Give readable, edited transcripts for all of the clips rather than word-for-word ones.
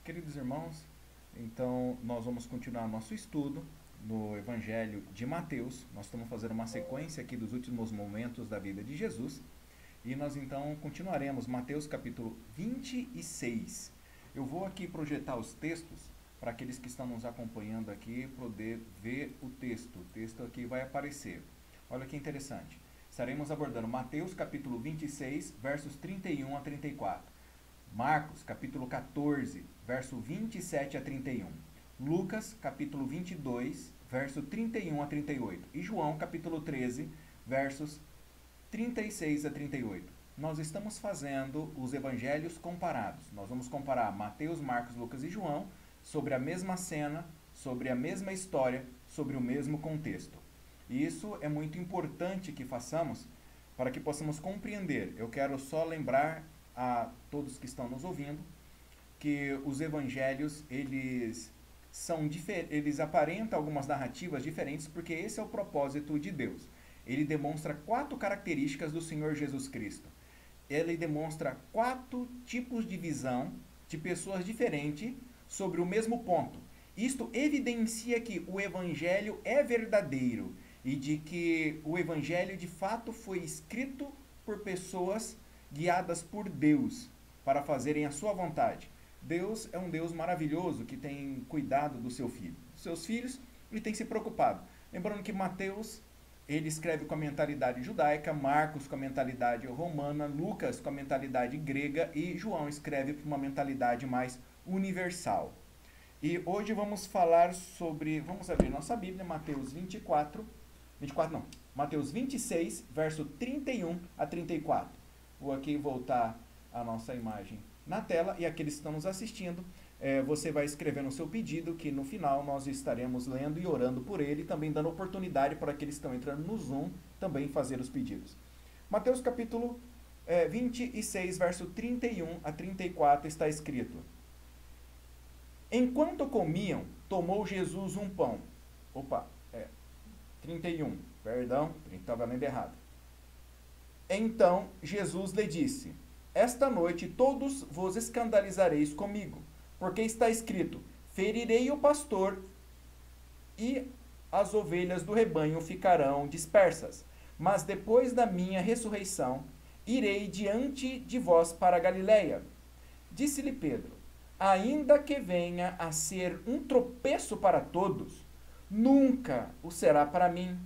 Queridos irmãos, então nós vamos continuar nosso estudo no Evangelho de Mateus. Nós estamos fazendo uma sequência aqui dos últimos momentos da vida de Jesus. E nós então continuaremos Mateus capítulo 26. Eu vou aqui projetar os textos para aqueles que estão nos acompanhando aqui poder ver o texto. O texto aqui vai aparecer. Olha que interessante. Estaremos abordando Mateus capítulo 26, versos 31 a 34. Marcos, capítulo 14, verso 27 a 31. Lucas, capítulo 22, verso 31 a 38. E João, capítulo 13, versos 36 a 38. Nós estamos fazendo os evangelhos comparados. Nós vamos comparar Mateus, Marcos, Lucas e João sobre a mesma cena, sobre a mesma história, sobre o mesmo contexto. E isso é muito importante que façamos para que possamos compreender. Eu quero só lembrar a todos que estão nos ouvindo que os evangelhos eles aparentam algumas narrativas diferentes porque esse é o propósito de Deus. Ele demonstra 4 características do Senhor Jesus Cristo. Ele demonstra 4 tipos de visão de pessoas diferentes sobre o mesmo ponto. Isto evidencia que o evangelho é verdadeiro e de que o evangelho de fato foi escrito por pessoas guiadas por Deus para fazerem a sua vontade. Deus é um Deus maravilhoso que tem cuidado do seu filho, dos seus filhos, e tem se preocupado. Lembrando que Mateus, ele escreve com a mentalidade judaica, Marcos com a mentalidade romana, Lucas com a mentalidade grega e João escreve com uma mentalidade mais universal. E hoje vamos falar sobre, vamos abrir nossa Bíblia, Mateus 26, verso 31 a 34. Vou aqui voltar a nossa imagem na tela e aqueles que estão nos assistindo, você vai escrevendo o seu pedido, que no final nós estaremos lendo e orando por ele, também dando oportunidade para aqueles que estão entrando no Zoom também fazer os pedidos. Mateus capítulo 26, verso 31 a 34 está escrito: Enquanto comiam, tomou Jesus um pão. 31, perdão, estava lendo errado. Então Jesus lhe disse: Esta noite todos vos escandalizareis comigo, porque está escrito: Ferirei o pastor e as ovelhas do rebanho ficarão dispersas. Mas depois da minha ressurreição, irei diante de vós para a Galiléia. Disse-lhe Pedro: Ainda que venha a ser um tropeço para todos, nunca o será para mim.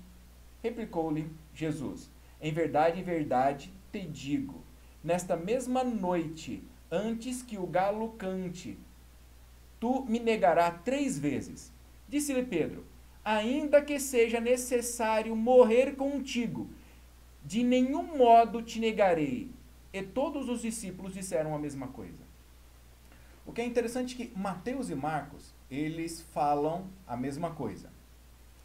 Replicou-lhe Jesus: Em verdade, te digo, nesta mesma noite, antes que o galo cante, tu me negarás 3 vezes. Disse-lhe Pedro: Ainda que seja necessário morrer contigo, de nenhum modo te negarei. E todos os discípulos disseram a mesma coisa. O que é interessante é que Mateus e Marcos, eles falam a mesma coisa.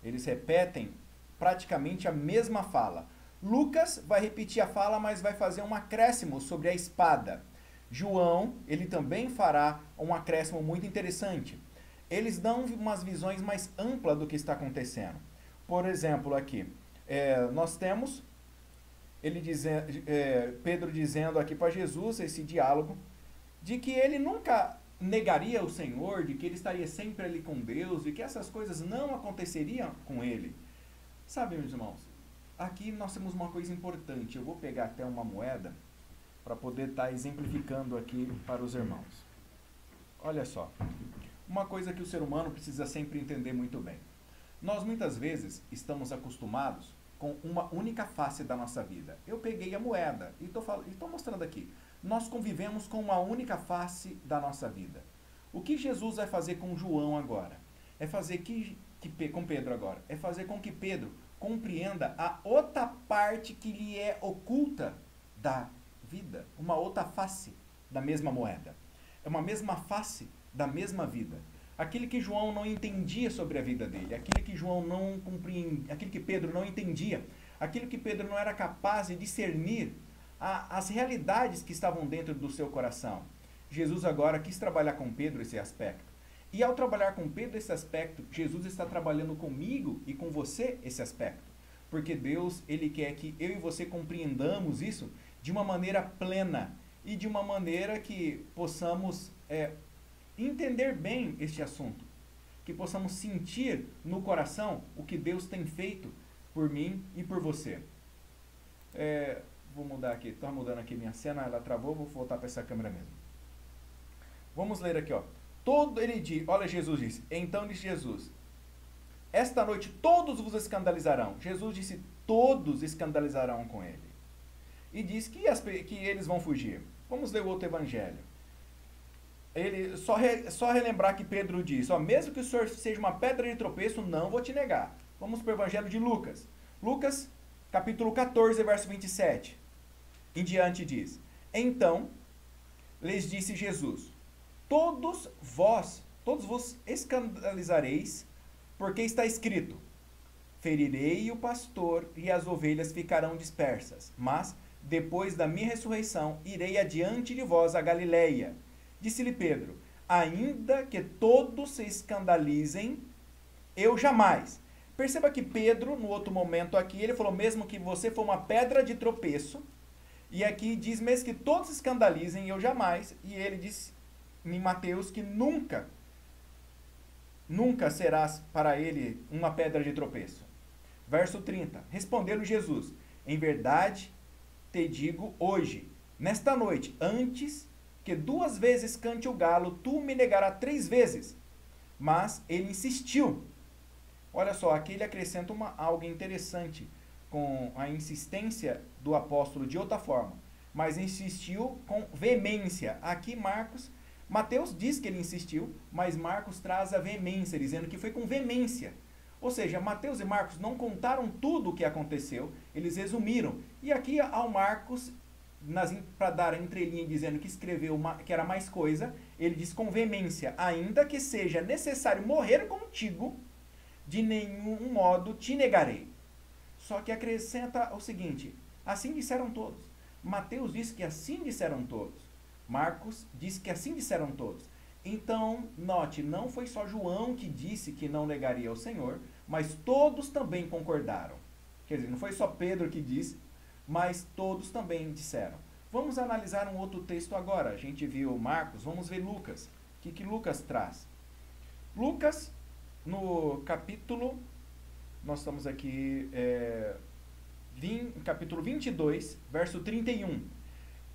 Eles repetem praticamente a mesma fala. Lucas vai repetir a fala, mas vai fazer um acréscimo sobre a espada. João, ele também fará um acréscimo muito interessante. Eles dão umas visões mais amplas do que está acontecendo. Por exemplo, aqui, nós temos Pedro dizendo aqui para Jesus, esse diálogo, de que ele nunca negaria o Senhor, de que ele estaria sempre ali com Deus, e que essas coisas não aconteceriam com ele. Sabe, meus irmãos, aqui nós temos uma coisa importante. Eu vou pegar até uma moeda para poder estar exemplificando aqui para os irmãos. Olha só, uma coisa que o ser humano precisa sempre entender muito bem. Nós muitas vezes estamos acostumados com uma única face da nossa vida. Eu peguei a moeda e estou mostrando aqui. Nós convivemos com uma única face da nossa vida. O que Jesus vai fazer com João agora? É fazer com Pedro agora. É fazer com que Pedro compreenda a outra parte que lhe é oculta da vida. Uma outra face da mesma moeda. É uma mesma face da mesma vida. Aquilo que João não entendia sobre a vida dele. Aquilo que João não compreendia. Aquilo que Pedro não entendia. Aquilo que Pedro não era capaz de discernir. As realidades que estavam dentro do seu coração. Jesus agora quis trabalhar com Pedro esse aspecto. E ao trabalhar com Pedro esse aspecto, Jesus está trabalhando comigo e com você esse aspecto. Porque Deus, ele quer que eu e você compreendamos isso de uma maneira plena e de uma maneira que possamos entender bem este assunto, que possamos sentir no coração o que Deus tem feito por mim e por você. Vou mudar aqui, estou mudando aqui minha cena, ela travou, vou voltar para essa câmera mesmo. Vamos ler aqui, ó. Olha, Jesus disse, então disse Jesus, esta noite todos vos escandalizarão. Jesus disse, todos escandalizarão com ele. E diz que eles vão fugir. Vamos ler o outro evangelho. Ele, só relembrar que Pedro diz, mesmo que o Senhor seja uma pedra de tropeço, não vou te negar. Vamos para o evangelho de Lucas. Lucas, capítulo 14, verso 27. Em diante diz, então lhes disse Jesus, todos vos escandalizareis, porque está escrito, ferirei o pastor e as ovelhas ficarão dispersas, mas depois da minha ressurreição irei adiante de vós a Galileia. Disse-lhe Pedro, ainda que todos se escandalizem, eu jamais. Perceba que Pedro, no outro momento aqui, ele falou, mesmo que você for uma pedra de tropeço, e aqui diz, mesmo que todos se escandalizem, eu jamais. E ele diz em Mateus que nunca serás para ele uma pedra de tropeço. Verso 30, respondeu-lhe Jesus, em verdade te digo hoje, nesta noite, antes que 2 vezes cante o galo, tu me negarás 3 vezes. Mas ele insistiu. Olha só, aqui ele acrescenta algo interessante com a insistência do apóstolo de outra forma, mas insistiu com veemência. Aqui Mateus diz que ele insistiu, mas Marcos traz a veemência, dizendo que foi com veemência. Ou seja, Mateus e Marcos não contaram tudo o que aconteceu, eles resumiram. E aqui ao Marcos, para dar a entrelinha dizendo que escreveu que era mais coisa, ele diz com veemência, ainda que seja necessário morrer contigo, de nenhum modo te negarei. Só que acrescenta o seguinte, assim disseram todos. Mateus diz que assim disseram todos. Marcos diz que assim disseram todos. Então, note, não foi só João que disse que não negaria o Senhor, mas todos também concordaram. Quer dizer, não foi só Pedro que disse, mas todos também disseram. Vamos analisar um outro texto agora. A gente viu Marcos, vamos ver Lucas. O que Lucas traz? Lucas, no capítulo, nós estamos aqui, capítulo 22, verso 31.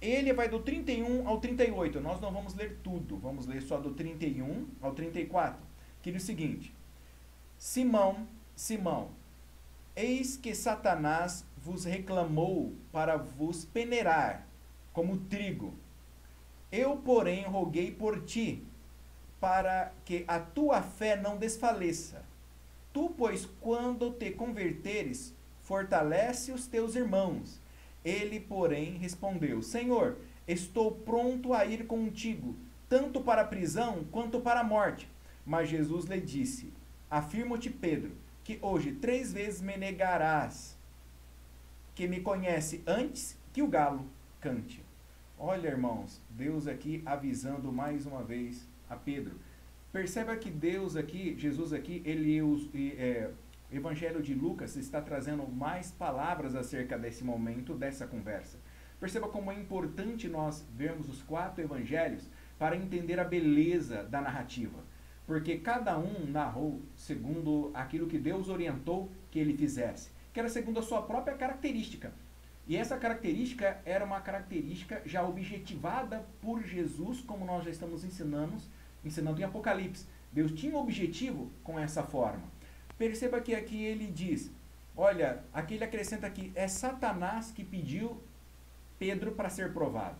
Ele vai do 31 ao 38. Nós não vamos ler tudo, vamos ler só do 31 ao 34. Que diz o seguinte: Simão, Simão, eis que Satanás vos reclamou para vos peneirar, como trigo. Eu, porém, roguei por ti, para que a tua fé não desfaleça. Tu, pois, quando te converteres, fortalece os teus irmãos. Ele, porém, respondeu: Senhor, estou pronto a ir contigo, tanto para a prisão quanto para a morte. Mas Jesus lhe disse: Afirmo-te, Pedro, que hoje 3 vezes me negarás, que me conhece antes que o galo cante. Olha, irmãos, Deus aqui avisando mais uma vez a Pedro. Perceba que Deus aqui, Jesus aqui, o Evangelho de Lucas está trazendo mais palavras acerca desse momento, dessa conversa. Perceba como é importante nós vermos os 4 evangelhos para entender a beleza da narrativa. Porque cada um narrou segundo aquilo que Deus orientou que ele fizesse, que era segundo a sua própria característica. E essa característica era uma característica já objetivada por Jesus, como nós já estamos ensinando em Apocalipse. Deus tinha um objetivo com essa forma. Perceba que aqui ele diz, olha, aqui ele acrescenta aqui, é Satanás que pediu Pedro para ser provado.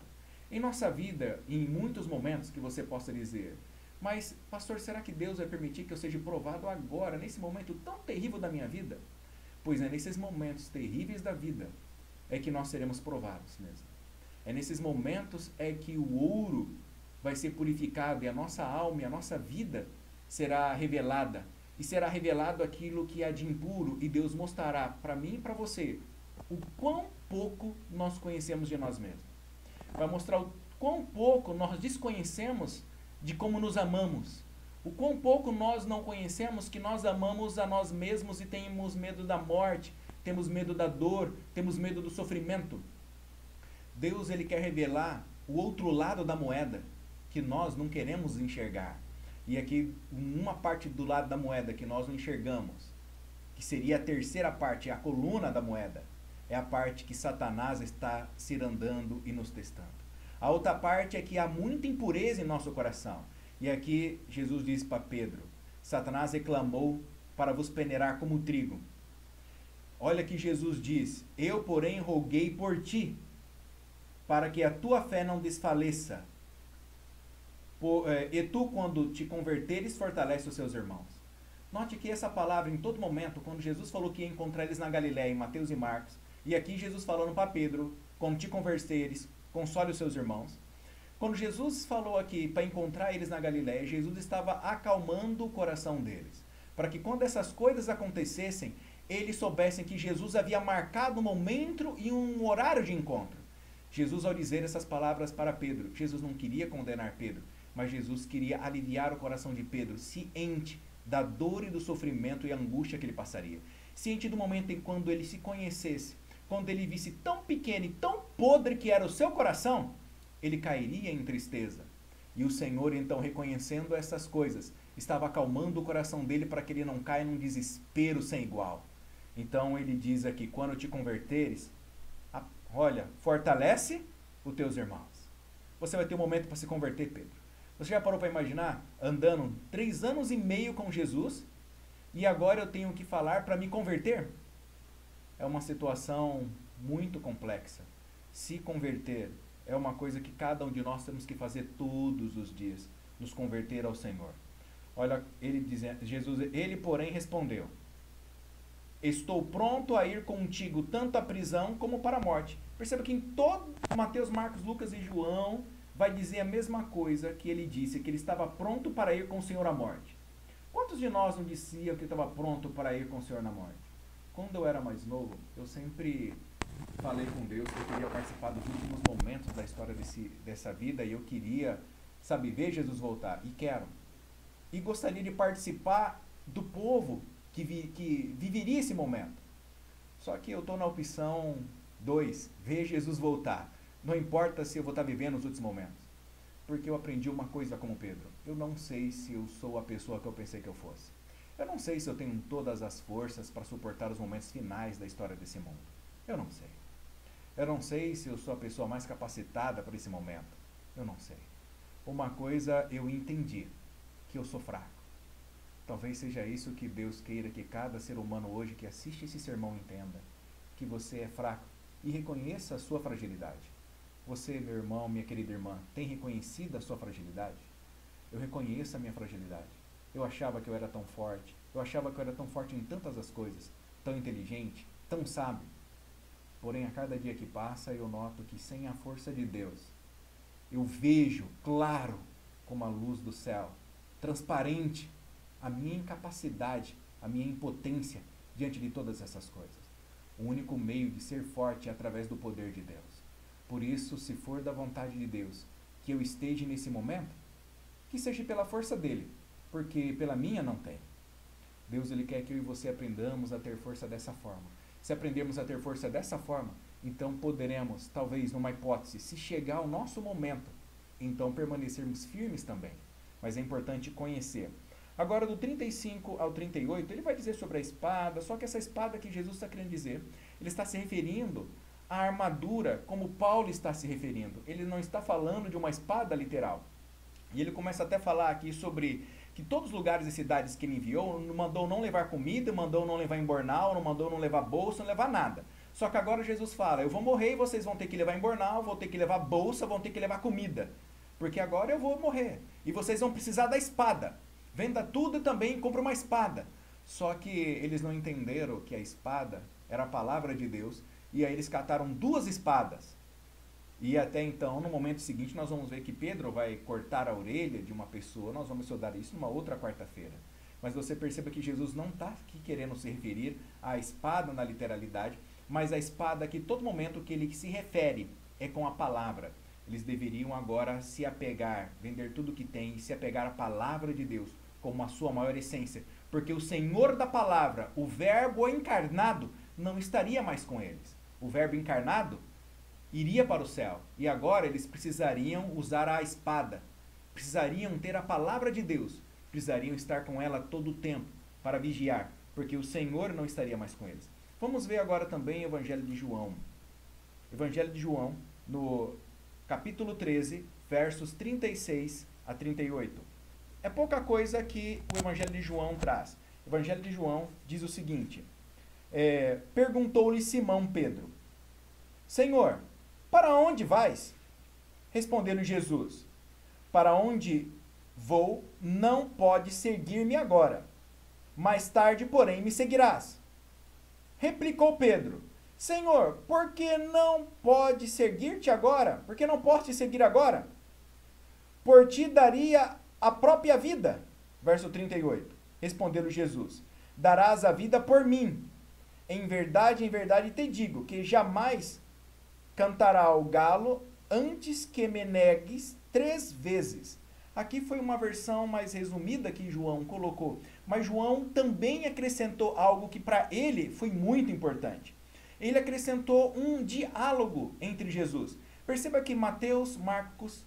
Em nossa vida, em muitos momentos que você possa dizer, mas pastor, será que Deus vai permitir que eu seja provado agora, nesse momento tão terrível da minha vida? Pois é nesses momentos terríveis da vida é que nós seremos provados mesmo. É nesses momentos é que o ouro vai ser purificado e a nossa alma e a nossa vida será revelada. E será revelado aquilo que há de impuro, e Deus mostrará para mim e para você o quão pouco nós conhecemos de nós mesmos. Vai mostrar o quão pouco nós desconhecemos de como nos amamos. O quão pouco nós não conhecemos que nós amamos a nós mesmos e temos medo da morte, temos medo da dor, temos medo do sofrimento. Deus, ele quer revelar o outro lado da moeda. que nós não queremos enxergar. E aqui, uma parte do lado da moeda que nós não enxergamos, que seria a terceira parte, a coluna da moeda, é a parte que Satanás está cirandando e nos testando. A outra parte é que há muita impureza em nosso coração. E aqui Jesus diz para Pedro: Satanás reclamou para vos peneirar como trigo. Olha que Jesus diz: eu, porém, roguei por ti, para que a tua fé não desfaleça. E tu, quando te converteres, fortalece os seus irmãos. Note que essa palavra, em todo momento, quando Jesus falou que ia encontrar eles na Galiléia, em Mateus e Marcos, e aqui Jesus falando para Pedro: quando te converteres, console os seus irmãos. Quando Jesus falou aqui para encontrar eles na Galiléia, Jesus estava acalmando o coração deles, para que quando essas coisas acontecessem, eles soubessem que Jesus havia marcado um momento e um horário de encontro. Jesus, ao dizer essas palavras para Pedro, Jesus não queria condenar Pedro, mas Jesus queria aliviar o coração de Pedro, ciente da dor e do sofrimento e angústia que ele passaria. Ciente do momento em quando ele se conhecesse, quando ele visse tão pequeno e tão podre que era o seu coração, ele cairia em tristeza. E o Senhor, então, reconhecendo essas coisas, estava acalmando o coração dele para que ele não caia num desespero sem igual. Então ele diz aqui: quando te converteres, olha, fortalece os teus irmãos. Você vai ter um momento para se converter, Pedro. Você já parou para imaginar andando 3 anos e meio com Jesus e agora eu tenho que falar para me converter? É uma situação muito complexa. Se converter é uma coisa que cada um de nós temos que fazer todos os dias, nos converter ao Senhor. Olha, ele, porém, respondeu: estou pronto a ir contigo tanto à prisão como para a morte. Perceba que em todo Mateus, Marcos, Lucas e João vai dizer a mesma coisa que ele disse, que ele estava pronto para ir com o Senhor à morte. Quantos de nós não diziam que estava pronto para ir com o Senhor na morte? Quando eu era mais novo, eu sempre falei com Deus que eu queria participar dos últimos momentos da história dessa vida e eu queria, ver Jesus voltar. E quero. E gostaria de participar do povo que viveria esse momento. Só que eu estou na opção 2, ver Jesus voltar. Não importa se eu vou estar vivendo os últimos momentos. Porque eu aprendi uma coisa como Pedro: eu não sei se eu sou a pessoa que eu pensei que eu fosse. Eu não sei se eu tenho todas as forças para suportar os momentos finais da história desse mundo. Eu não sei. Eu não sei se eu sou a pessoa mais capacitada para esse momento. Eu não sei. Uma coisa eu entendi: que eu sou fraco. Talvez seja isso que Deus queira que cada ser humano hoje que assiste esse sermão entenda. Que você é fraco e reconheça a sua fragilidade. Você, meu irmão, minha querida irmã, tem reconhecido a sua fragilidade? Eu reconheço a minha fragilidade. Eu achava que eu era tão forte. Eu achava que eu era tão forte em tantas as coisas. Tão inteligente, tão sábio. Porém, a cada dia que passa, eu noto que sem a força de Deus, eu vejo claro como a luz do céu, transparente, a minha incapacidade, a minha impotência diante de todas essas coisas. O único meio de ser forte é através do poder de Deus. Por isso, se for da vontade de Deus que eu esteja nesse momento, que seja pela força dele, porque pela minha não tem. Deus, ele quer que eu e você aprendamos a ter força dessa forma. Se aprendermos a ter força dessa forma, então poderemos, talvez numa hipótese, se chegar o nosso momento, então permanecermos firmes também. Mas é importante conhecer. Agora, do 35 ao 38, ele vai dizer sobre a espada, só que essa espada que Jesus está querendo dizer, ele está se referindo à armadura, como Paulo está se referindo. Ele não está falando de uma espada literal. E ele começa até a falar aqui sobre que todos os lugares e cidades que ele enviou, mandou não levar comida, mandou não levar embornal, não mandou não levar bolsa, não levar nada. Só que agora Jesus fala: eu vou morrer e vocês vão ter que levar embornal, vão ter que levar bolsa, vão ter que levar comida. Porque agora eu vou morrer. E vocês vão precisar da espada. Venda tudo e também compra uma espada. Só que eles não entenderam que a espada era a palavra de Deus. E aí eles cataram 2 espadas. E até então, no momento seguinte, nós vamos ver que Pedro vai cortar a orelha de uma pessoa. Nós vamos estudar isso numa outra quarta-feira. Mas você perceba que Jesus não está aqui querendo se referir à espada na literalidade, mas a espada que todo momento que ele se refere é com a palavra. Eles deveriam agora se apegar, vender tudo que tem e se apegar à palavra de Deus como a sua maior essência. Porque o Senhor da palavra, o verbo encarnado, não estaria mais com eles. O verbo encarnado iria para o céu. E agora eles precisariam usar a espada. precisariam ter a palavra de Deus, precisariam estar com ela todo o tempo para vigiar, porque o Senhor não estaria mais com eles. Vamos ver agora também o Evangelho de João. Evangelho de João, no capítulo 13, versos 36 a 38. É pouca coisa que o Evangelho de João traz. O Evangelho de João diz o seguinte: perguntou-lhe Simão Pedro: Senhor, para onde vais? Respondeu-lhe Jesus: para onde vou, não podes seguir-me agora. Mais tarde, porém, me seguirás. Replicou Pedro: Senhor, por que não pode seguir-te agora? Por que não posso te seguir agora? Por ti daria a própria vida. Verso 38. Respondeu-lhe Jesus: darás a vida por mim. Em verdade te digo, que jamais cantará o galo antes que me negues 3 vezes. Aqui foi uma versão mais resumida que João colocou, mas João também acrescentou algo que para ele foi muito importante. Ele acrescentou um diálogo entre Jesus. Perceba que Mateus, Marcos,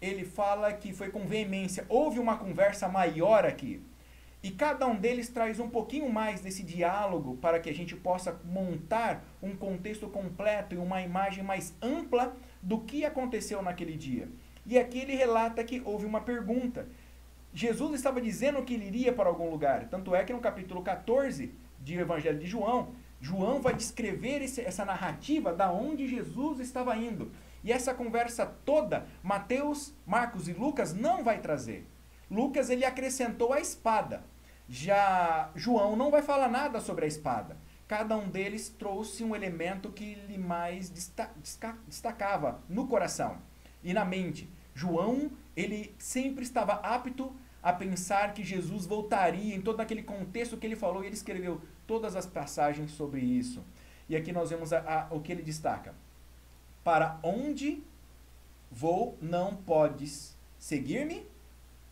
ele fala que foi com veemência. Houve uma conversa maior aqui. E cada um deles traz um pouquinho mais desse diálogo para que a gente possa montar um contexto completo e uma imagem mais ampla do que aconteceu naquele dia. E aqui ele relata que houve uma pergunta. Jesus estava dizendo que ele iria para algum lugar. Tanto é que no capítulo 14 do Evangelho de João, João vai descrever essa narrativa da onde Jesus estava indo. E essa conversa toda, Mateus, Marcos e Lucas não vai trazer. Lucas ele acrescentou a espada. Já João não vai falar nada sobre a espada. Cada um deles trouxe um elemento que lhe mais destacava no coração e na mente. João, ele sempre estava apto a pensar que Jesus voltaria em todo aquele contexto que ele falou, e ele escreveu todas as passagens sobre isso. E aqui nós vemos o que ele destaca. Para onde vou, não podes seguir-me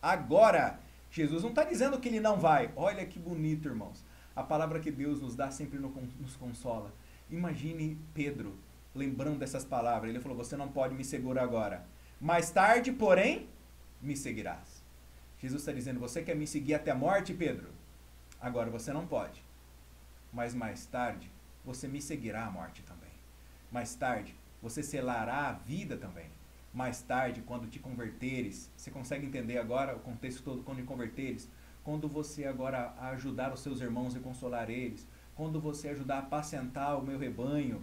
agora. Jesus não está dizendo que ele não vai. Olha que bonito, irmãos. A palavra que Deus nos dá sempre nos consola. Imagine Pedro lembrando dessas palavras. Ele falou: você não pode me segurar agora. Mais tarde, porém, me seguirás. Jesus está dizendo: você quer me seguir até a morte, Pedro? Agora você não pode. Mas mais tarde, você me seguirá à morte também. Mais tarde, você selará a vida também. Mais tarde, quando te converteres, você consegue entender agora o contexto todo, quando te converteres? Quando você agora ajudar os seus irmãos e consolar eles, quando você ajudar a apacentar o meu rebanho,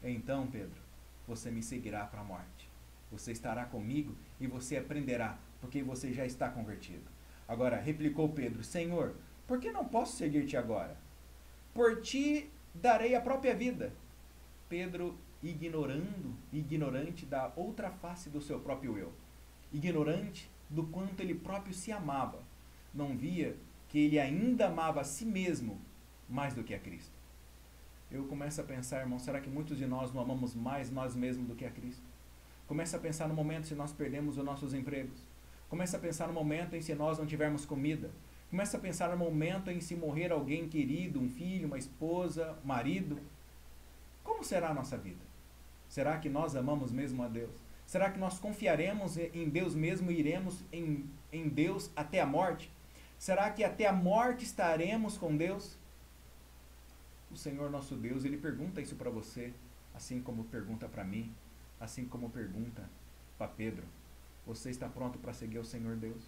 então, Pedro, você me seguirá para a morte. Você estará comigo e você aprenderá, porque você já está convertido. Agora, replicou Pedro: Senhor, por que não posso seguir-te agora? Por ti darei a própria vida. Pedro, ignorante da outra face do seu próprio eu, ignorante do quanto ele próprio se amava, não via que ele ainda amava a si mesmo mais do que a Cristo. Eu começo a pensar, irmão, será que muitos de nós não amamos mais nós mesmos do que a Cristo? Começa a pensar no momento se nós perdemos os nossos empregos. Começa a pensar no momento em se nós não tivermos comida. Começa a pensar no momento em se morrer alguém querido, um filho, uma esposa, marido. Como será a nossa vida? Será que nós amamos mesmo a Deus? Será que nós confiaremos em Deus mesmo e iremos em Deus até a morte? Será que até a morte estaremos com Deus? O Senhor nosso Deus, Ele pergunta isso para você, assim como pergunta para mim, assim como pergunta para Pedro. Você está pronto para seguir o Senhor Deus?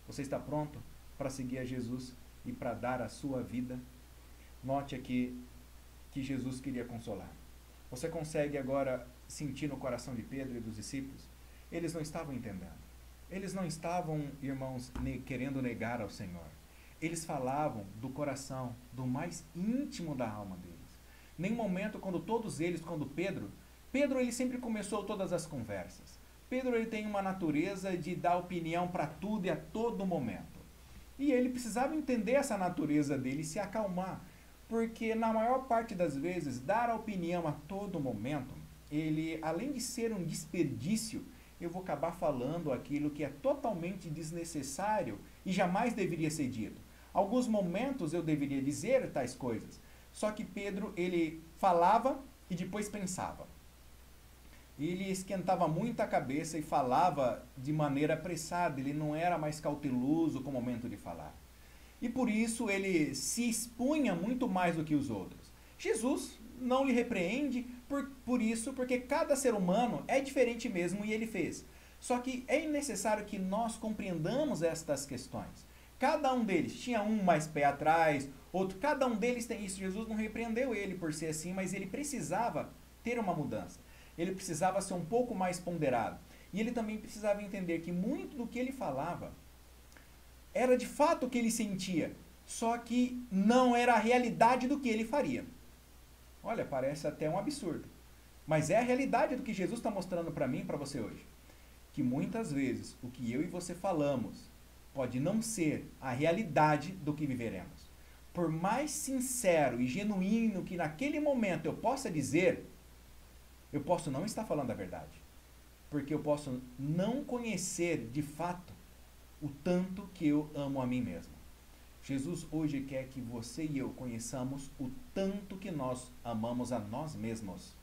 Você está pronto para seguir a Jesus e para dar a sua vida? Note aqui que Jesus queria consolar. Você consegue agora sentir no coração de Pedro e dos discípulos? Eles não estavam entendendo. Eles não estavam, irmãos, querendo negar ao Senhor. Eles falavam do coração, do mais íntimo da alma deles. Nenhum momento, quando Pedro ele sempre começou todas as conversas. Pedro ele tem uma natureza de dar opinião para tudo e a todo momento. E ele precisava entender essa natureza dele e se acalmar. Porque na maior parte das vezes, dar a opinião a todo momento, ele, além de ser um desperdício, eu vou acabar falando aquilo que é totalmente desnecessário e jamais deveria ser dito. Alguns momentos eu deveria dizer tais coisas. Só que Pedro, ele falava e depois pensava. Ele esquentava muito a cabeça e falava de maneira apressada, ele não era mais cauteloso com o momento de falar. E por isso ele se expunha muito mais do que os outros. Jesus não lhe repreende por isso, porque cada ser humano é diferente mesmo e ele fez. Só que é necessário que nós compreendamos estas questões. Cada um deles tinha um mais pé atrás, outro, cada um deles tem isso. Jesus não repreendeu ele por ser assim, mas ele precisava ter uma mudança. Ele precisava ser um pouco mais ponderado. E ele também precisava entender que muito do que ele falava era de fato o que ele sentia, só que não era a realidade do que ele faria. Olha, parece até um absurdo, mas é a realidade do que Jesus está mostrando para mim e para você hoje. Que muitas vezes o que eu e você falamos pode não ser a realidade do que viveremos. Por mais sincero e genuíno que naquele momento eu possa dizer, eu posso não estar falando a verdade. Porque eu posso não conhecer de fato o tanto que eu amo a mim mesmo. Jesus hoje quer que você e eu conheçamos o tanto que nós amamos a nós mesmos.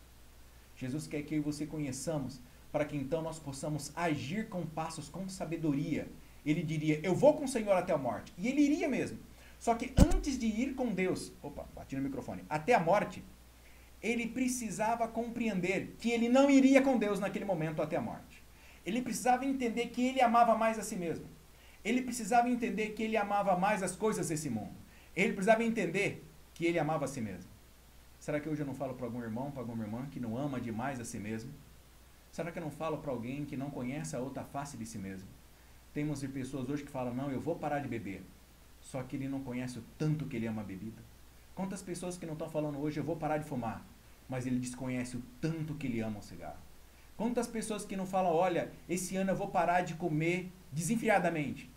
Jesus quer que eu e você conheçamos para que então nós possamos agir com passos, com sabedoria. Ele diria, eu vou com o Senhor até a morte. E ele iria mesmo. Só que antes de ir com Deus, bati no microfone, até a morte, ele precisava compreender que ele não iria com Deus naquele momento até a morte. Ele precisava entender que ele amava mais a si mesmo. Ele precisava entender que ele amava mais as coisas desse mundo. Ele precisava entender que ele amava a si mesmo. Será que hoje eu não falo para algum irmão, para alguma irmã que não ama demais a si mesmo? Será que eu não falo para alguém que não conhece a outra face de si mesmo? Temos pessoas hoje que falam, não, eu vou parar de beber. Só que ele não conhece o tanto que ele ama a bebida. Quantas pessoas que não estão falando hoje, eu vou parar de fumar, mas ele desconhece o tanto que ele ama o cigarro. Quantas pessoas que não falam, olha, esse ano eu vou parar de comer desenfreadamente,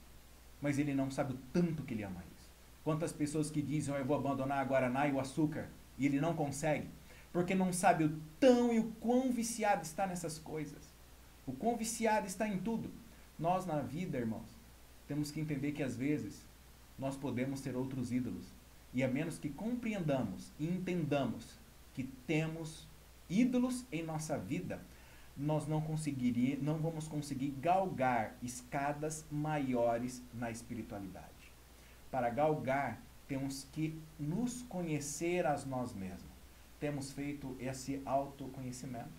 mas ele não sabe o tanto que ele ama isso. Quantas pessoas que dizem, eu vou abandonar a Guaraná e o açúcar, e ele não consegue, porque não sabe o tão e o quão viciado está nessas coisas. O quão viciado está em tudo. Nós na vida, irmãos, temos que entender que às vezes nós podemos ter outros ídolos. E a menos que compreendamos e entendamos que temos ídolos em nossa vida, nós não vamos conseguir galgar escadas maiores na espiritualidade. Para galgar, temos que nos conhecer a nós mesmos. Temos feito esse autoconhecimento.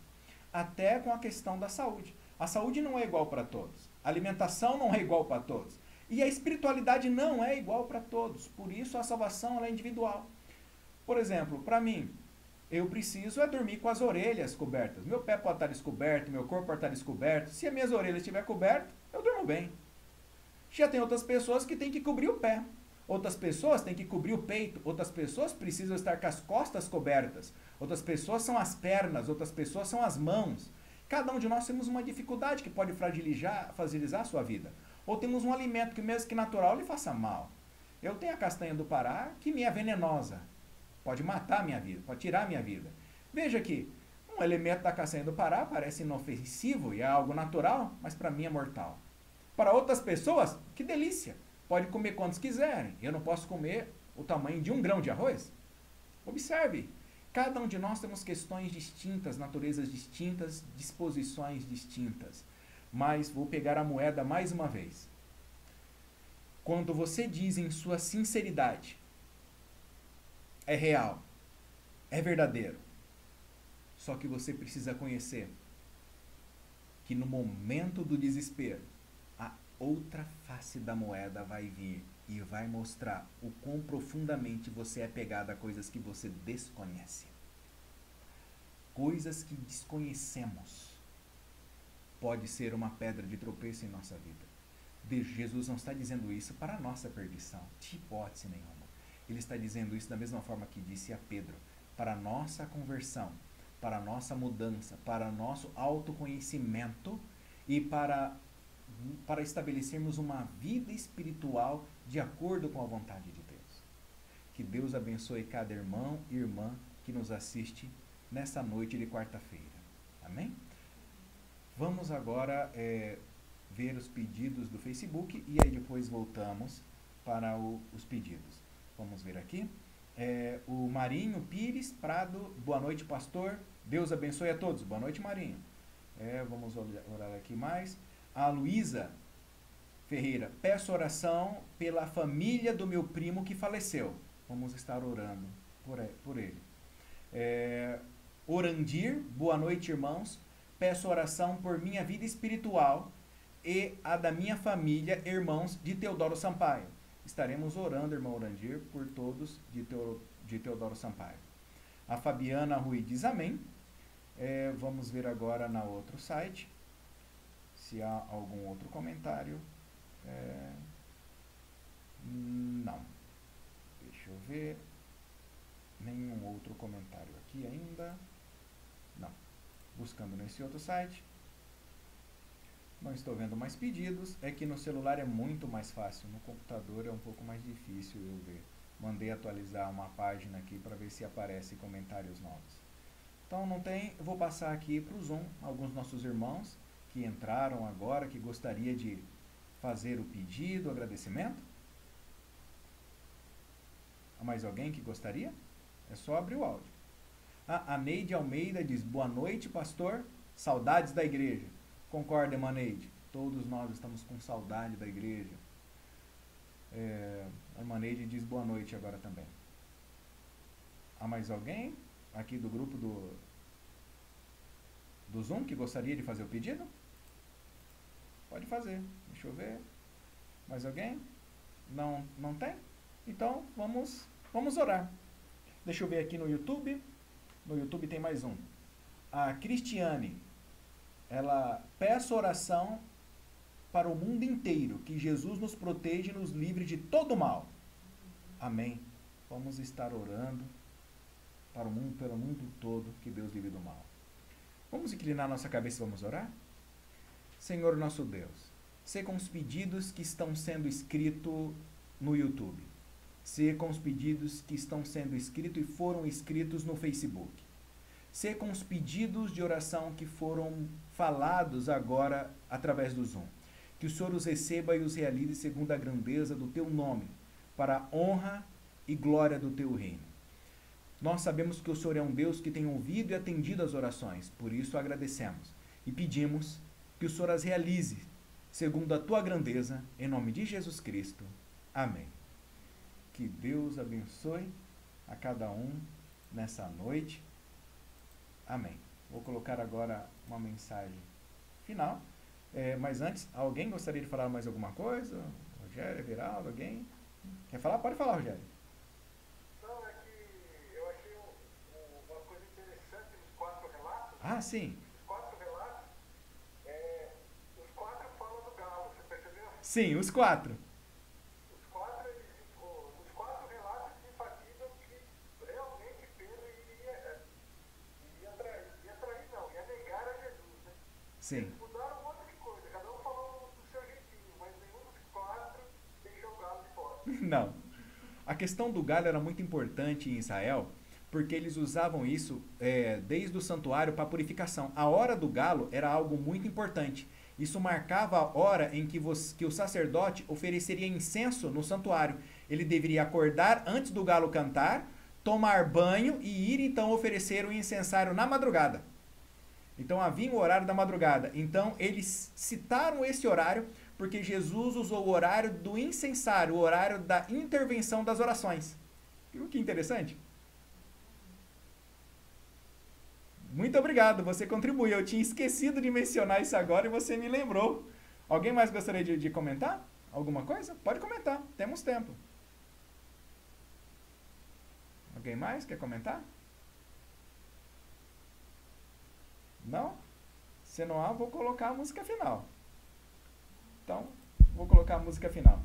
Até com a questão da saúde. A saúde não é igual para todos. A alimentação não é igual para todos. E a espiritualidade não é igual para todos. Por isso a salvação ela é individual. Por exemplo, para mim, eu preciso dormir com as orelhas cobertas. Meu pé pode estar descoberto, meu corpo pode estar descoberto. Se as minhas orelhas estiverem cobertas, eu durmo bem. Já tem outras pessoas que têm que cobrir o pé. Outras pessoas têm que cobrir o peito. Outras pessoas precisam estar com as costas cobertas. Outras pessoas são as pernas. Outras pessoas são as mãos. Cada um de nós temos uma dificuldade que pode fragilizar a sua vida. Ou temos um alimento que mesmo que natural lhe faça mal. Eu tenho a castanha do Pará que me é venenosa. Pode matar a minha vida, pode tirar a minha vida. Veja que um elemento da castanha do Pará parece inofensivo e é algo natural, mas para mim é mortal. Para outras pessoas, que delícia. Pode comer quantos quiserem. Eu não posso comer o tamanho de 1 grão de arroz. Observe, cada um de nós temos questões distintas, naturezas distintas, disposições distintas. Mas vou pegar a moeda mais uma vez. Quando você diz em sua sinceridade, é real, é verdadeiro, só que você precisa conhecer que no momento do desespero, a outra face da moeda vai vir e vai mostrar o quão profundamente você é apegado a coisas que você desconhece. Coisas que desconhecemos. Pode ser uma pedra de tropeço em nossa vida. Jesus não está dizendo isso para a nossa perdição, de hipótese nenhuma. Ele está dizendo isso da mesma forma que disse a Pedro, para a nossa conversão, para a nossa mudança, para o nosso autoconhecimento e para estabelecermos uma vida espiritual de acordo com a vontade de Deus. Que Deus abençoe cada irmão e irmã que nos assiste nessa noite de quarta-feira. Amém? Vamos agora ver os pedidos do Facebook e aí depois voltamos para os pedidos. Vamos ver aqui. O Marinho Pires Prado, boa noite, pastor. Deus abençoe a todos. Boa noite, Marinho. Vamos orar aqui mais. A Luísa Ferreira, peço oração pela família do meu primo que faleceu. Vamos estar orando por ele. Orandir, boa noite, irmãos. Peço oração por minha vida espiritual e a da minha família, irmãos de Teodoro Sampaio. Estaremos orando, irmão Orandir, por todos de Teodoro Sampaio. A Fabiana Rui diz amém. Vamos ver agora na outro site se há algum outro comentário. Não. Deixa eu ver. Nenhum outro comentário aqui ainda. Não. Buscando nesse outro site. Não estou vendo mais pedidos. É que no celular é muito mais fácil. No computador é um pouco mais difícil eu ver. Mandei atualizar uma página aqui para ver se aparece comentários novos. Então não tem. Eu vou passar aqui para o Zoom alguns nossos irmãos que entraram agora, que gostaria de fazer o pedido, o agradecimento. Há mais alguém que gostaria? É só abrir o áudio. A Neide Almeida diz, boa noite, pastor. Saudades da igreja. Concorda, irmã Neide? Todos nós estamos com saudade da igreja. A irmã Neide diz boa noite agora também. Há mais alguém aqui do grupo do Zoom que gostaria de fazer o pedido? Pode fazer. Deixa eu ver. Mais alguém? Não tem? Então, vamos orar. Deixa eu ver aqui no YouTube. No YouTube tem mais um. A Cristiane, ela peça oração para o mundo inteiro, que Jesus nos proteja e nos livre de todo mal. Amém. Vamos estar orando para o mundo, pelo mundo todo, que Deus livre do mal. Vamos inclinar nossa cabeça e vamos orar? Senhor nosso Deus, sê com os pedidos que estão sendo escritos no YouTube. Sê com os pedidos que estão sendo escritos e foram escritos no Facebook. Sê com os pedidos de oração que foram falados agora através do Zoom. Que o Senhor os receba e os realize segundo a grandeza do Teu nome, para a honra e glória do Teu reino. Nós sabemos que o Senhor é um Deus que tem ouvido e atendido as orações, por isso agradecemos e pedimos que o Senhor as realize segundo a Tua grandeza, em nome de Jesus Cristo. Amém. Que Deus abençoe a cada um nessa noite. Amém. Vou colocar agora uma mensagem final. Mas antes, alguém gostaria de falar mais alguma coisa? Rogério, Everaldo, alguém? Quer falar? Pode falar, Rogério. Não, é que eu achei uma coisa interessante nos 4 relatos. Ah, sim. Os 4 relatos, os 4 falam do galo, você percebeu? Sim, os 4. Os 4 relatos enfatizam que realmente Pedro ia negar a Jesus, né? Sim. Eles mudaram um monte de coisa, cada um falou do seu jeitinho, mas nenhum dos 4 deixou o galo de fora. Não. A questão do galo era muito importante em Israel, porque eles usavam isso desde o santuário para purificação. A hora do galo era algo muito importante. Isso marcava a hora em que o sacerdote ofereceria incenso no santuário. Ele deveria acordar antes do galo cantar, tomar banho e ir então oferecer o incensário na madrugada. Então havia o horário da madrugada. Então eles citaram esse horário porque Jesus usou o horário do incensário, o horário da intervenção das orações. Viu que interessante? Muito obrigado, você contribuiu. Eu tinha esquecido de mencionar isso agora e você me lembrou. Alguém mais gostaria de comentar? Alguma coisa? Pode comentar, temos tempo. Alguém mais quer comentar? Não? Se não há, vou colocar a música final. Então, vou colocar a música final.